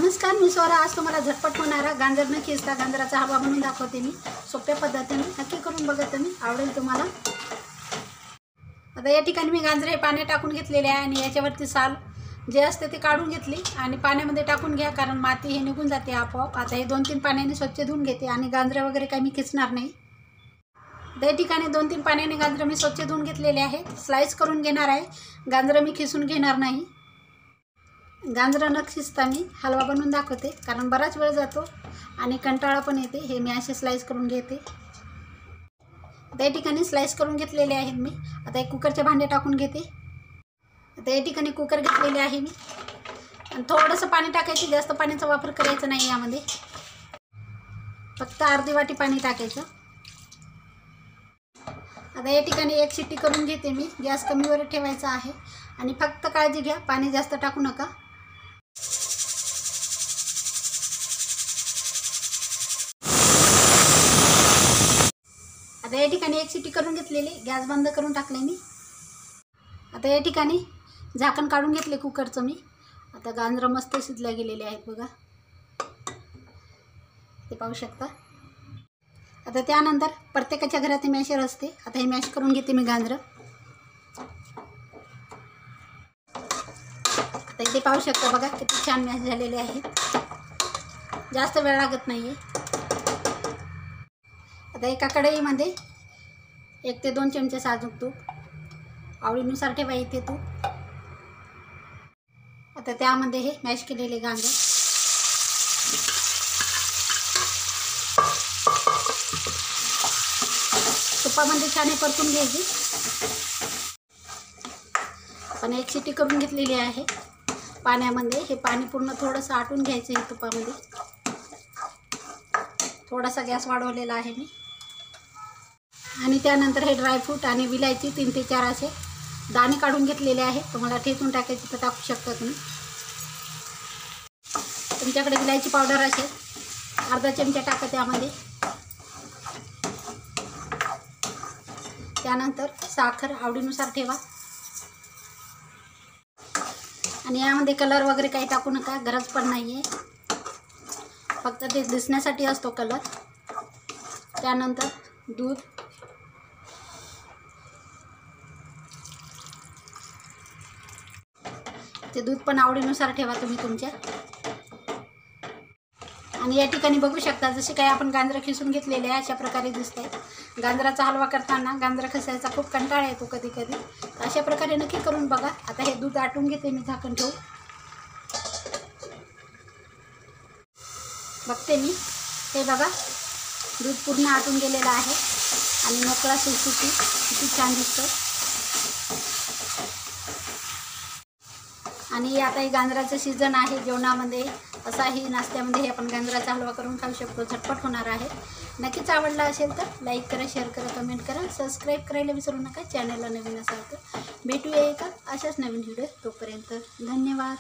नमस्कार, मी स्वरा. आज तुम्हाला झटपट होणारा गाजर न खिसता गाजराचा हलवा बनवून दाखवते मी सोप्या पद्धतीने. नक्की करून बघा तुम्ही, आवडेल तुम्हाला. आता या ठिकाणी मी गाजर हे पाण्यात टाकून घेतलेले आहे आणि याच्यावरती साल जे असते ते काढून घेतली आणि पाण्यामध्ये टाकून घ्या, कारण माती हे निघून जाते आपोआप. आता हे 2-3 पाण्याने स्वच्छ धुवून घेते आणि गाजर वगैरे काही मी खिसणार नाही. त्या ठिकाणी 2-3 पाण्याने गाजर मी स्वच्छ धुवून घेतलेले आहेत. स्लाइस करून घेणार आहे, गाजर मी खिसून घेणार नाही. गाजर न खिसता मी हलवा बनवून दाखवते, कारण बराच वेळ जातो आणि कंटाळा पण येते. हे मी असे स्लाइस करून घेते. त्या ठिकाणी स्लाइस करून घेतलेले आहेत मी. आता एक कुकरचे भांडे टाकून घेते. आता या ठिकाणी कुकर घेतलेले आहे मी आणि थोडंसं पाणी टाकायचं. जास्त पाण्याचा वापर करायचा नाही यामध्ये, फक्त अर्धी वाटी पाणी टाकायचं. आता या ठिकाणी एक शिट्टी करून घेते मी. गॅस कमीवर ठेवायचा आहे आणि फक्त काळजी घ्या, पाणी जास्त टाकू नका. आता या ठिकाणी एक शिट्टी करून घेतलेली, गॅस बंद करून टाकले मी. आता या ठिकाणी झाकण काढून घेतले कुकरचं मी. आता गाजर मस्त शिजल्या गेलेले आहेत बघा, ते पाहू शकता. आता त्यानंतर प्रत्येकाच्या घरात मॅशर असते. आता हे मॅश करून घेते मी गाजर. आता इथे पाहू शकता बघा, किती छान मॅश झालेले आहेत. जास्त वेळ लागत नाही आहे. आता एका कढईमध्ये 1 ते 2 चमचे साजूक तूप, आवडीनुसार ठेवा इथे तूप. आता त्यामध्ये हे मॅश केलेले गाजर, तुपामध्ये छान परतून घ्यायची. आपण एक शिट्टी करून घेतलेली आहे पाण्यामध्ये. हे पाणी पूर्ण थोडंसं आटून घ्यायचं आहे तुपामध्ये. थोडासा गॅस वाढवलेला आहे मी. आणि त्यानंतर हे ड्रायफ्रूट आणि विलायची 3 ते 4 असे दाणे काढून घेतलेले आहे. तुम्हाला ठेचून टाकायचे तर टाकू शकता तुम्ही. तुमच्याकडे विलायची पावडर असेल अर्धा चमचा टाका त्यामध्ये. त्यानंतर साखर आवडीनुसार ठेवा. आणि यामध्ये कलर वगैरे काही टाकू नका, गरज पण नाही आहे, फक्त ते दिसण्यासाठी असतो कलर. त्यानंतर दूध, ते दूध पण आवडीनुसार ठेवा तुम्ही तुमच्या. आणि या ठिकाणी बघू शकता, जसे काही आपण गाजर खिसून घेतलेले आहे अशा प्रकारे दिसत आहे. गाजराचा हलवा करताना गाजर खिसायचा खूप कंटाळा येतो कधी कधी. अशा प्रकारे नक्की करून बघा. आता हे दूध आटून घेते मी झाकण ठेवून. बघते मी, हे बघा दूध पूर्ण आटून गेलेलं आहे आणि मोकळा सुटसुटी किती छान दिसतं. आणि आता हे गाजराचं सीजन आहे जेवणामध्ये, असाही नाश्त्यामध्ये हे आपण गाजराचा हलवा करून खाऊ शकतो. झटपट होणार आहे. नक्कीच आवडला असेल तर लाईक करा, शेअर करा, कमेंट करा, सबस्क्राईब करायला विसरू नका. चॅनलला नवीन असाल तर. भेटूया एका अशाच नवीन व्हिडिओ. तोपर्यंत धन्यवाद.